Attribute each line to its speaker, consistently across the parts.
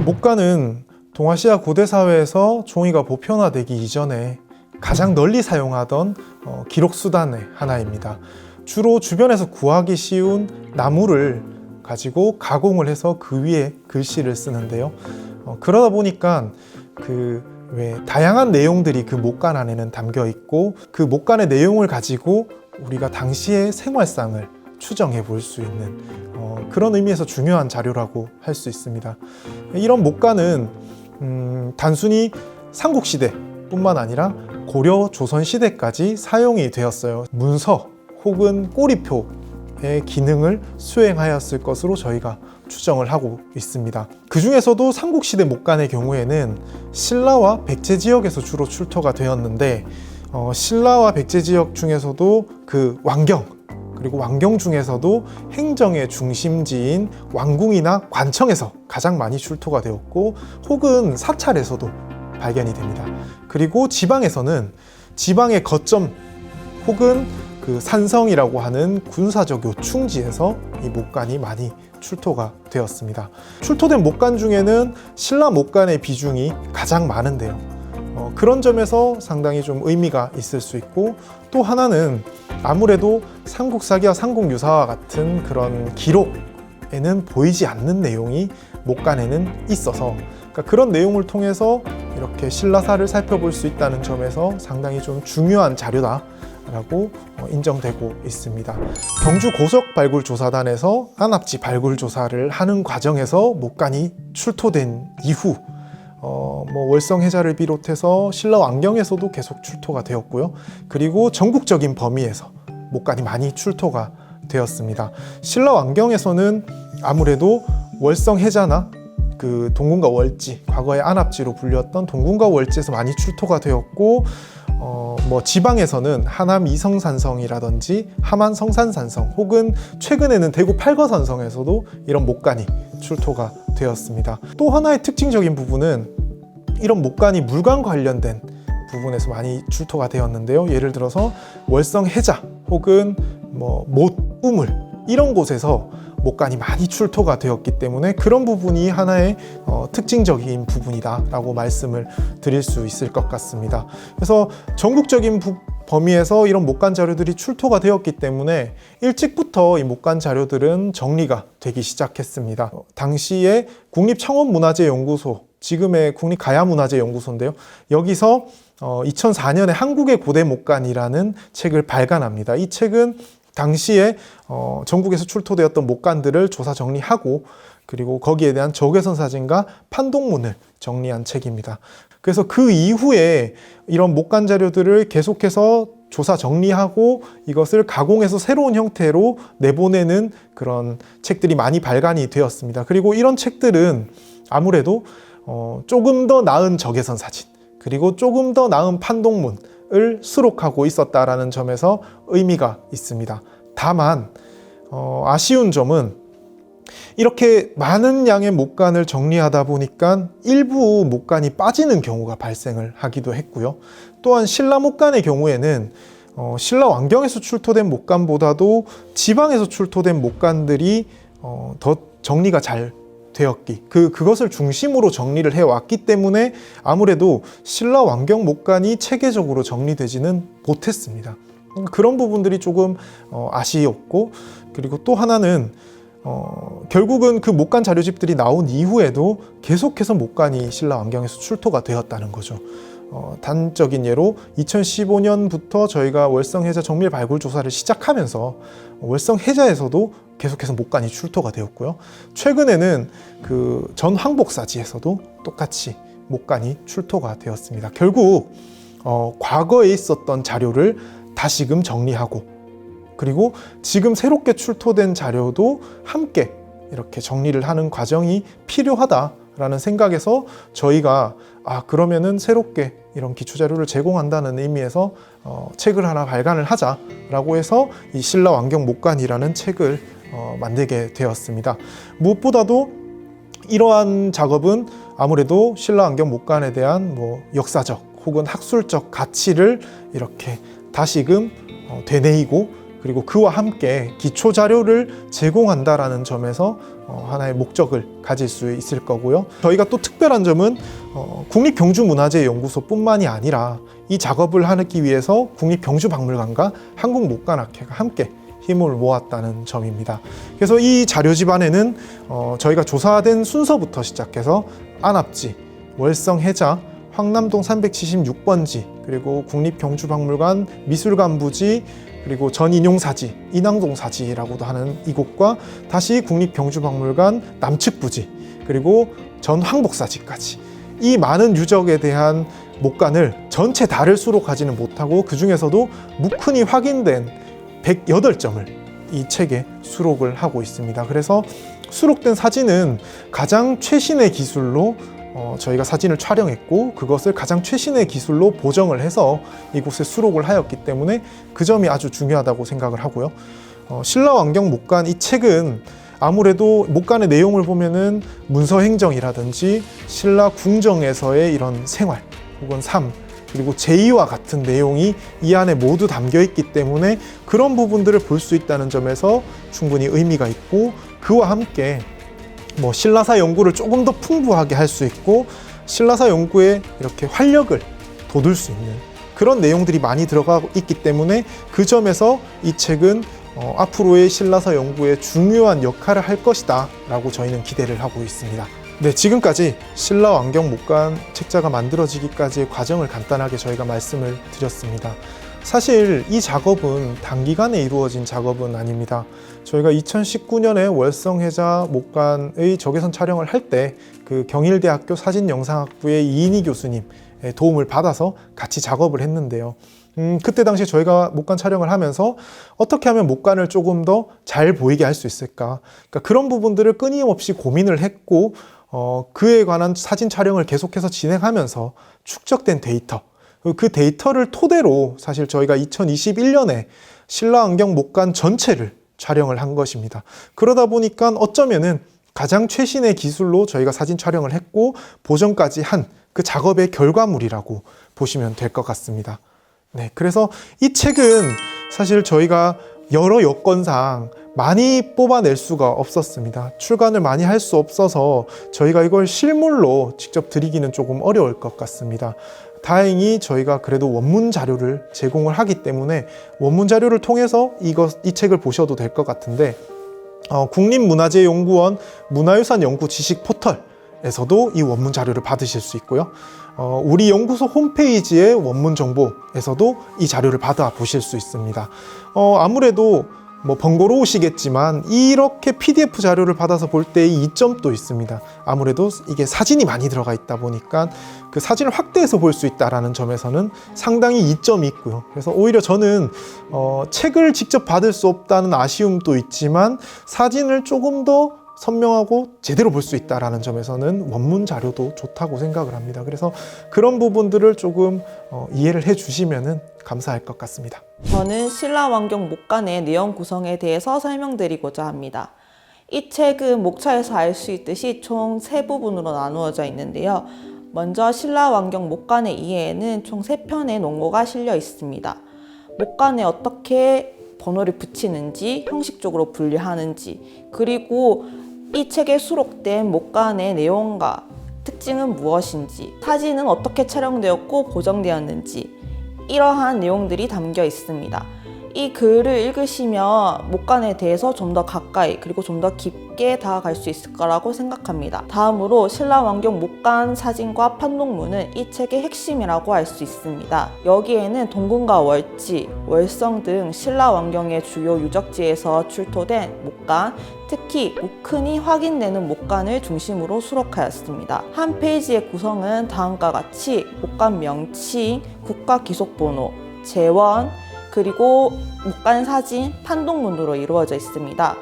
Speaker 1: 목간은 동아시아 고대 사회에서 종이가 보편화되기 이전에 가장 널리 사용하던 기록 수단의 하나입니다. 주로 주변에서 구하기 쉬운 나무를 가지고 가공을 해서 그 위에 글씨를 쓰는데요. 그러다 보니까 다양한 내용들이 그 목간 안에는 담겨 있고, 그 목간의 내용을 가지고 우리가 당시의 생활상을 추정해 볼 수 있는 그런 의미에서 중요한 자료라고 할 수 있습니다. 이런 목간은 단순히 삼국시대 뿐만 아니라 고려 조선시대까지 사용이 되었어요. 문서 혹은 꼬리표의 기능을 수행하였을 것으로 저희가 추정을 하고 있습니다. 그 중에서도 삼국시대 목간의 경우에는 신라와 백제 지역에서 주로 출토가 되었는데, 신라와 백제 지역 중에서도 그 왕경, 그리고 왕경 중에서도 행정의 중심지인 왕궁이나 관청에서 가장 많이 출토가 되었고, 혹은 사찰에서도 발견이 됩니다. 그리고 지방에서는 지방의 거점 혹은 그 산성이라고 하는 군사적 요충지에서 이 목간이 많이 출토가 되었습니다. 출토된 목간 중에는 신라 목간의 비중이 가장 많은데요. 그런 점에서 상당히 좀 의미가 있을 수 있고, 또 하나는 아무래도 삼국사기와 삼국유사와 같은 그런 기록에는 보이지 않는 내용이 목간에는 있어서, 그러니까 그런 내용을 통해서 이렇게 신라사를 살펴볼 수 있다는 점에서 상당히 좀 중요한 자료다라고 인정되고 있습니다. 경주 고석발굴조사단에서 안압지 발굴조사를 하는 과정에서 목간이 출토된 이후 월성해자를 비롯해서 신라 왕경에서도 계속 출토가 되었고요. 그리고 전국적인 범위에서 목간이 많이 출토가 되었습니다. 신라 왕경에서는 아무래도 월성해자나 그 동궁과 월지, 과거의 안압지로 불렸던 동궁과 월지에서 많이 출토가 되었고, 지방에서는 하남 이성산성이라든지 함안 성산산성, 혹은 최근에는 대구 팔거산성에서도 이런 목간이 출토가 되었습니다. 또 하나의 특징적인 부분은 이런 목간이 물관 관련된 부분에서 많이 출토가 되었는데요. 예를 들어서 월성해자 혹은 못, 우물 이런 곳에서 목간이 많이 출토가 되었기 때문에 그런 부분이 하나의 특징적인 부분이다라고 말씀을 드릴 수 있을 것 같습니다. 그래서 전국적인 범위에서 이런 목간 자료들이 출토가 되었기 때문에 일찍부터 이 목간 자료들은 정리가 되기 시작했습니다. 당시에 국립창원문화재연구소, 지금의 국립가야문화재연구소인데요. 여기서 2004년에 한국의 고대 목간이라는 책을 발간합니다. 이 책은 당시에 전국에서 출토되었던 목간들을 조사 정리하고, 그리고 거기에 대한 적외선 사진과 판독문을 정리한 책입니다. 그래서 그 이후에 이런 목간 자료들을 계속해서 조사 정리하고 이것을 가공해서 새로운 형태로 내보내는 그런 책들이 많이 발간이 되었습니다. 그리고 이런 책들은 아무래도 조금 더 나은 적외선 사진, 그리고 조금 더 나은 판독문을 수록하고 있었다라는 점에서 의미가 있습니다. 다만 아쉬운 점은 이렇게 많은 양의 목간을 정리하다 보니까 일부 목간이 빠지는 경우가 발생을 하기도 했고요. 또한 신라 목간의 경우에는 신라 왕경에서 출토된 목간보다도 지방에서 출토된 목간들이 더 정리가 잘 되었기, 그것을 중심으로 정리를 해왔기 때문에 아무래도 신라 왕경 목간이 체계적으로 정리되지는 못했습니다. 그런 부분들이 조금 아쉬웠고, 그리고 또 하나는 결국은 그 목간 자료집들이 나온 이후에도 계속해서 목간이 신라 왕경에서 출토가 되었다는 거죠. 단적인 예로 2015년부터 저희가 월성해자 정밀 발굴 조사를 시작하면서 월성해자에서도 계속해서 목간이 출토가 되었고요. 최근에는 그 전황복사지에서도 똑같이 목간이 출토가 되었습니다. 결국 과거에 있었던 자료를 다시금 정리하고, 그리고 지금 새롭게 출토된 자료도 함께 이렇게 정리를 하는 과정이 필요하다라는 생각에서 저희가 그러면은 새롭게 이런 기초자료를 제공한다는 의미에서 책을 하나 발간을 하자라고 해서 이 신라 왕경 목간이라는 책을 만들게 되었습니다. 무엇보다도 이러한 작업은 아무래도 신라 왕경 목간에 대한 역사적 혹은 학술적 가치를 이렇게 다시금 되뇌이고, 그리고 그와 함께 기초 자료를 제공한다라는 점에서 하나의 목적을 가질 수 있을 거고요. 저희가 또 특별한 점은 국립경주문화재연구소뿐만이 아니라 이 작업을 하기 위해서 국립경주박물관과 한국목관학회가 함께 힘을 모았다는 점입니다. 그래서 이 자료집 안에는 저희가 조사된 순서부터 시작해서 안압지, 월성해자, 황남동 376번지, 그리고 국립경주박물관 미술관부지, 그리고 전인용사지, 인왕동사지라고도 하는 이곳과 다시 국립경주박물관 남측부지, 그리고 전황복사지까지 이 많은 유적에 대한 목관을 전체 다를 수록하지는 못하고 그 중에서도 무큰히 확인된 108점을 이 책에 수록을 하고 있습니다. 그래서 수록된 사진은 가장 최신의 기술로 저희가 사진을 촬영했고 그것을 가장 최신의 기술로 보정을 해서 이곳에 수록을 하였기 때문에 그 점이 아주 중요하다고 생각을 하고요. 신라왕경 목관 이 책은 아무래도 목관의 내용을 보면은 문서행정이라든지 신라 궁정에서의 이런 생활 혹은 삶 그리고 제의와 같은 내용이 이 안에 모두 담겨 있기 때문에 그런 부분들을 볼 수 있다는 점에서 충분히 의미가 있고 그와 함께 신라사 연구를 조금 더 풍부하게 할 수 있고 신라사 연구에 이렇게 활력을 돋울 수 있는 그런 내용들이 많이 들어가고 있기 때문에 그 점에서 이 책은 앞으로의 신라사 연구에 중요한 역할을 할 것이다 라고 저희는 기대를 하고 있습니다. 네, 지금까지 신라왕경 목관 책자가 만들어지기까지의 과정을 간단하게 저희가 말씀을 드렸습니다. 사실 이 작업은 단기간에 이루어진 작업은 아닙니다. 저희가 2019년에 월성해자 목관의 적외선 촬영을 할 때 그 경일대학교 사진영상학부의 이인희 교수님의 도움을 받아서 같이 작업을 했는데요. 그때 당시에 저희가 목관 촬영을 하면서 어떻게 하면 목관을 조금 더 잘 보이게 할 수 있을까? 그러니까 그런 부분들을 끊임없이 고민을 했고 그에 관한 사진 촬영을 계속해서 진행하면서 축적된 데이터 그 데이터를 토대로 사실 저희가 2021년에 신라왕경 목관 전체를 촬영을 한 것입니다. 그러다 보니까 어쩌면은 가장 최신의 기술로 저희가 사진 촬영을 했고 보정까지 한 그 작업의 결과물이라고 보시면 될 것 같습니다. 네, 그래서 이 책은 사실 저희가 여러 여건상 많이 뽑아낼 수가 없었습니다. 출간을 많이 할 수 없어서 저희가 이걸 실물로 직접 드리기는 조금 어려울 것 같습니다. 다행히 저희가 그래도 원문 자료를 제공을 하기 때문에 원문 자료를 통해서 이 책을 보셔도 될 것 같은데 국립문화재연구원 문화유산 연구 지식 포털에서도 이 원문 자료를 받으실 수 있고요. 우리 연구소 홈페이지의 원문 정보에서도 이 자료를 받아 보실 수 있습니다. 아무래도 번거로우시겠지만 이렇게 PDF 자료를 받아서 볼 때의 이점도 있습니다. 아무래도 이게 사진이 많이 들어가 있다 보니까 그 사진을 확대해서 볼 수 있다는 점에서는 상당히 이점이 있고요. 그래서 오히려 저는 책을 직접 받을 수 없다는 아쉬움도 있지만 사진을 조금 더 선명하고 제대로 볼 수 있다는 점에서는 원문 자료도 좋다고 생각을 합니다. 그래서 그런 부분들을 조금 이해를 해주시면 감사할 것 같습니다.
Speaker 2: 저는 신라왕경 목관의 내용 구성에 대해서 설명드리고자 합니다. 이 책은 목차에서 알 수 있듯이 총 3부분으로 나누어져 있는데요. 먼저 신라왕경 목관의 이해에는 총 3편의 논고가 실려 있습니다. 목관에 어떻게 번호를 붙이는지, 형식적으로 분류하는지, 그리고 이 책에 수록된 목관의 내용과 특징은 무엇인지, 사진은 어떻게 촬영되었고 보정되었는지 이러한 내용들이 담겨 있습니다. 이 글을 읽으시면 목관에 대해서 좀 더 가까이 그리고 좀 더 깊게 다가갈 수 있을 거라고 생각합니다. 다음으로 신라왕경 목관 사진과 판독문은 이 책의 핵심이라고 할 수 있습니다. 여기에는 동궁과 월지, 월성 등 신라왕경의 주요 유적지에서 출토된 목관, 특히 우큰히 확인되는 목관을 중심으로 수록하였습니다. 한 페이지의 구성은 다음과 같이 목관 명칭, 국가 기속번호, 재원, 그리고 목관 사진, 판독문으로 이루어져 있습니다.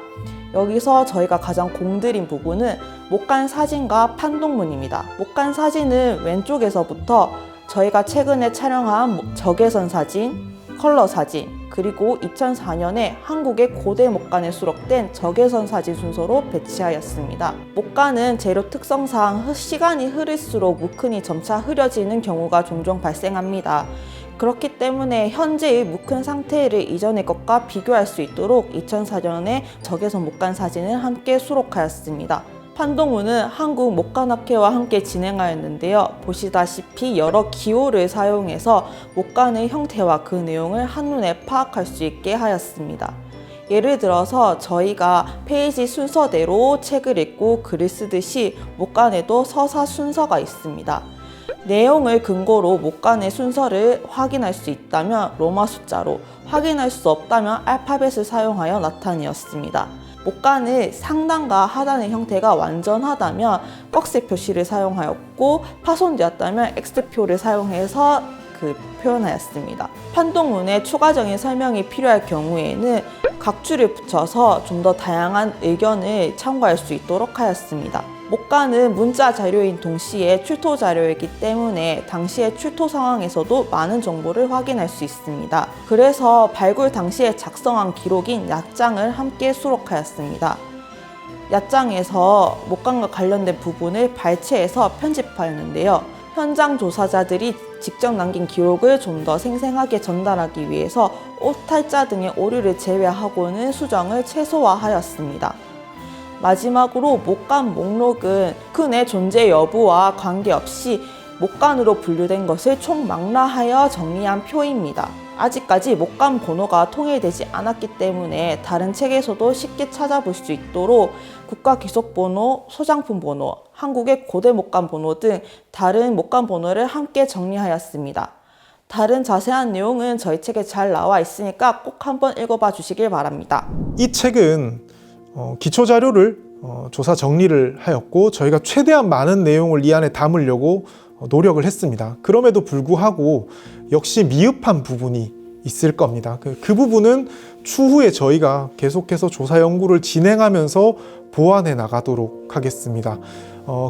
Speaker 2: 여기서 저희가 가장 공들인 부분은 목관 사진과 판독문입니다. 목관 사진은 왼쪽에서부터 저희가 최근에 촬영한 적외선 사진, 컬러 사진, 그리고 2004년에 한국의 고대 목관에 수록된 적외선 사진 순서로 배치하였습니다. 목관은 재료 특성상 시간이 흐를수록 무큰히 점차 흐려지는 경우가 종종 발생합니다. 그렇기 때문에 현재의 묵은 상태를 이전의 것과 비교할 수 있도록 2004년에 적외선 목간 사진을 함께 수록하였습니다. 판동우는 한국 목간학회와 함께 진행하였는데요. 보시다시피 여러 기호를 사용해서 목간의 형태와 그 내용을 한눈에 파악할 수 있게 하였습니다. 예를 들어서 저희가 페이지 순서대로 책을 읽고 글을 쓰듯이 목간에도 서사 순서가 있습니다. 내용을 근거로 목간의 순서를 확인할 수 있다면 로마 숫자로, 확인할 수 없다면 알파벳을 사용하여 나타내었습니다. 목간의 상단과 하단의 형태가 완전하다면 꺽쇠 표시를 사용하였고, 파손되었다면 X표를 사용해서 표현하였습니다. 판동문에 추가적인 설명이 필요할 경우에는 각주를 붙여서 좀 더 다양한 의견을 참고할 수 있도록 하였습니다. 목간은 문자 자료인 동시에 출토 자료이기 때문에 당시의 출토 상황에서도 많은 정보를 확인할 수 있습니다. 그래서 발굴 당시에 작성한 기록인 야장을 함께 수록하였습니다. 야장에서 목간과 관련된 부분을 발췌해서 편집하였는데요. 현장 조사자들이 직접 남긴 기록을 좀 더 생생하게 전달하기 위해서 오탈자 등의 오류를 제외하고는 수정을 최소화하였습니다. 마지막으로 목간 목록은 큰의 존재 여부와 관계없이 목간으로 분류된 것을 총망라하여 정리한 표입니다. 아직까지 목간 번호가 통일되지 않았기 때문에 다른 책에서도 쉽게 찾아볼 수 있도록 국가기록번호, 소장품 번호, 한국의 고대 목간 번호 등 다른 목간 번호를 함께 정리하였습니다. 다른 자세한 내용은 저희 책에 잘 나와 있으니까 꼭 한번 읽어봐 주시길 바랍니다.
Speaker 1: 이 책은 기초 자료를 조사 정리를 하였고, 저희가 최대한 많은 내용을 이 안에 담으려고 노력을 했습니다. 그럼에도 불구하고 역시 미흡한 부분이 있을 겁니다. 그 부분은 추후에 저희가 계속해서 조사 연구를 진행하면서 보완해 나가도록 하겠습니다.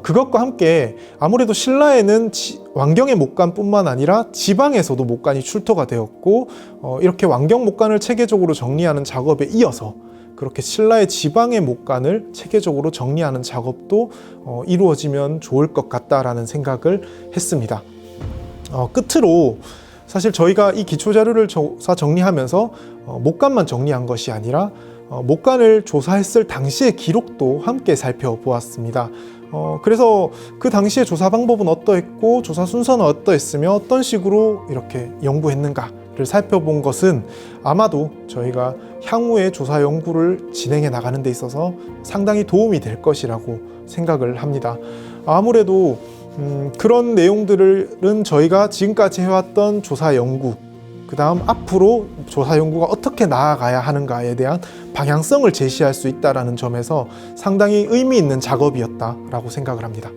Speaker 1: 그것과 함께 아무래도 신라에는 왕경의 목간뿐만 아니라 지방에서도 목간이 출토가 되었고, 이렇게 왕경 목간을 체계적으로 정리하는 작업에 이어서 그렇게 신라의 지방의 목간을 체계적으로 정리하는 작업도 이루어지면 좋을 것 같다라는 생각을 했습니다. 끝으로 사실 저희가 이 기초자료를 조사 정리하면서 목간만 정리한 것이 아니라 목간을 조사했을 당시의 기록도 함께 살펴보았습니다. 그래서 그 당시의 조사 방법은 어떠했고 조사 순서는 어떠했으며 어떤 식으로 이렇게 연구했는가를 살펴본 것은 아마도 저희가 향후에 조사 연구를 진행해 나가는 데 있어서 상당히 도움이 될 것이라고 생각을 합니다. 아무래도 그런 내용들은 저희가 지금까지 해왔던 조사 연구, 그 다음 앞으로 조사 연구가 어떻게 나아가야 하는가에 대한 방향성을 제시할 수 있다는 점에서 상당히 의미 있는 작업이었다라고 생각을 합니다.